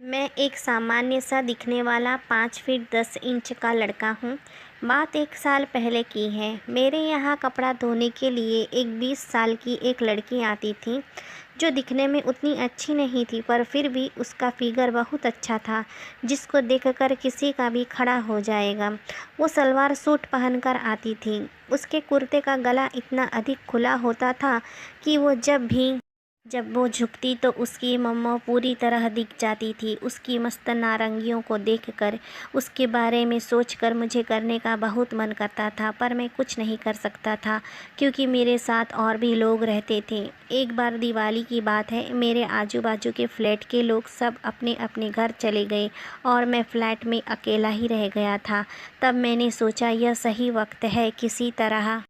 मैं एक सामान्य सा दिखने वाला 5 फीट 10 इंच का लड़का हूँ। बात 1 साल पहले की है। मेरे यहाँ कपड़ा धोने के लिए एक 20 साल की एक लड़की आती थी, जो दिखने में उतनी अच्छी नहीं थी, पर फिर भी उसका फिगर बहुत अच्छा था, जिसको देखकर किसी का भी खड़ा हो जाएगा। वो सलवार सूट पहनकर आती थी। उसके कुर्ते का गला इतना अधिक खुला होता था कि जब वो झुकती तो उसकी मम्मा पूरी तरह दिख जाती थी। उसकी मस्त नारंगियों को देखकर, उसके बारे में सोचकर मुझे करने का बहुत मन करता था, पर मैं कुछ नहीं कर सकता था क्योंकि मेरे साथ और भी लोग रहते थे। एक बार दिवाली की बात है, मेरे आजू बाजू के फ्लैट के लोग सब अपने अपने घर चले गए और मैं फ्लैट में अकेला ही रह गया था। तब मैंने सोचा यह सही वक्त है, किसी तरह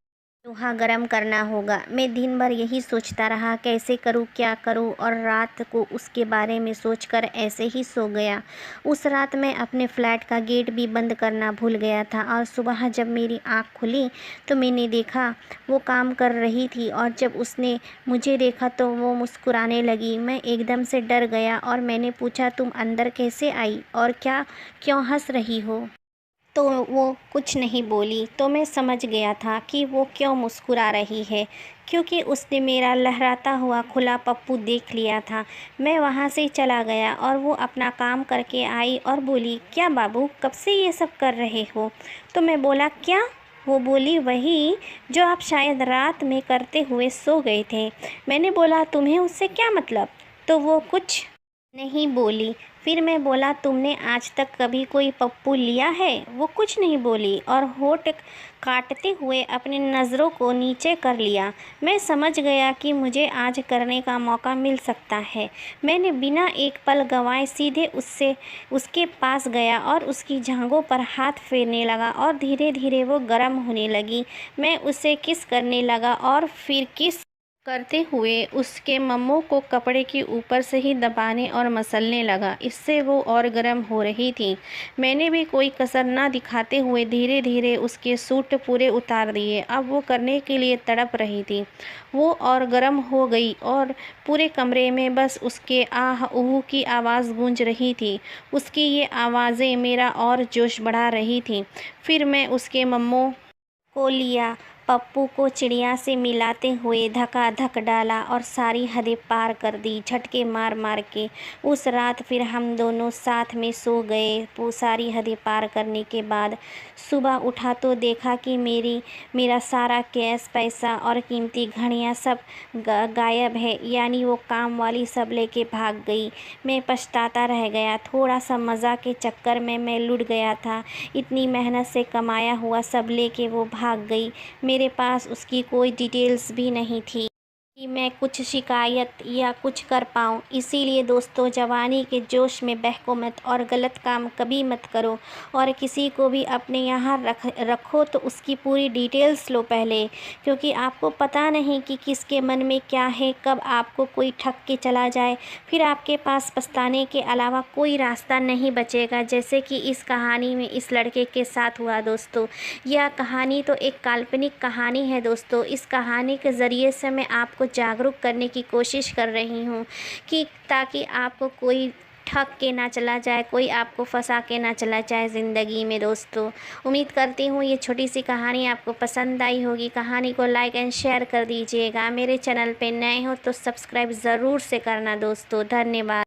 लोहा गरम करना होगा। मैं दिन भर यही सोचता रहा, कैसे करूं, क्या करूं, और रात को उसके बारे में सोचकर ऐसे ही सो गया। उस रात मैं अपने फ्लैट का गेट भी बंद करना भूल गया था और सुबह जब मेरी आँख खुली तो मैंने देखा वो काम कर रही थी, और जब उसने मुझे देखा तो वो मुस्कुराने लगी। मैं एकदम से डर गया और मैंने पूछा, तुम अंदर कैसे आई और क्यों हंस रही हो? तो वो कुछ नहीं बोली। तो मैं समझ गया था कि वो क्यों मुस्कुरा रही है, क्योंकि उसने मेरा लहराता हुआ खुला पप्पू देख लिया था। मैं वहाँ से चला गया और वो अपना काम करके आई और बोली, क्या बाबू, कब से ये सब कर रहे हो? तो मैं बोला, क्या? वो बोली, वही जो आप शायद रात में करते हुए सो गए थे। मैंने बोला, तुम्हें उससे क्या मतलब? तो वो कुछ नहीं बोली। फिर मैं बोला, तुमने आज तक कभी कोई पप्पू लिया है? वो कुछ नहीं बोली और होठ काटते हुए अपनी नज़रों को नीचे कर लिया। मैं समझ गया कि मुझे आज करने का मौका मिल सकता है। मैंने बिना एक पल गंवाए सीधे उसके पास गया और उसकी जांघों पर हाथ फेरने लगा और धीरे धीरे वो गर्म होने लगी। मैं उसे किस करने लगा और फिर किस करते हुए उसके मम्मों को कपड़े के ऊपर से ही दबाने और मसलने लगा। इससे वो और गर्म हो रही थी। मैंने भी कोई कसर ना दिखाते हुए धीरे धीरे उसके सूट पूरे उतार दिए। अब वो करने के लिए तड़प रही थी। वो और गर्म हो गई और पूरे कमरे में बस उसके आह ऊह की आवाज़ गूंज रही थी। उसकी ये आवाज़ें मेरा और जोश बढ़ा रही थी। फिर मैं उसके मम्मों को लिया, पप्पू को चिड़िया से मिलाते हुए धकाधक डाला और सारी हदें पार कर दी, झटके मार मार के। उस रात फिर हम दोनों साथ में सो गए। वो सारी हदें पार करने के बाद सुबह उठा तो देखा कि मेरा सारा कैश, पैसा और कीमती घड़ियाँ सब गायब है, यानी वो काम वाली सब लेके भाग गई। मैं पछताता रह गया। थोड़ा सा मज़ा के चक्कर में मैं लुट गया था। इतनी मेहनत से कमाया हुआ सब लेके वो भाग गई। मेरे पास उसकी कोई डिटेल्स भी नहीं थी कि मैं कुछ शिकायत या कुछ कर पाऊँ। इसीलिए दोस्तों, जवानी के जोश में बहको मत और गलत काम कभी मत करो। और किसी को भी अपने यहाँ रखो तो उसकी पूरी डिटेल्स लो पहले, क्योंकि आपको पता नहीं कि किसके मन में क्या है, कब आपको कोई ठग के चला जाए। फिर आपके पास पछताने के अलावा कोई रास्ता नहीं बचेगा, जैसे कि इस कहानी में इस लड़के के साथ हुआ। दोस्तों, यह कहानी तो एक काल्पनिक कहानी है दोस्तों। इस कहानी के ज़रिए से मैं आपको जागरूक करने की कोशिश कर रही हूँ कि ताकि आपको कोई ठग के ना चला जाए, कोई आपको फंसा के ना चला जाए ज़िंदगी में। दोस्तों, उम्मीद करती हूँ ये छोटी सी कहानी आपको पसंद आई होगी। कहानी को लाइक एंड शेयर कर दीजिएगा। मेरे चैनल पे नए हो तो सब्सक्राइब ज़रूर से करना दोस्तों। धन्यवाद।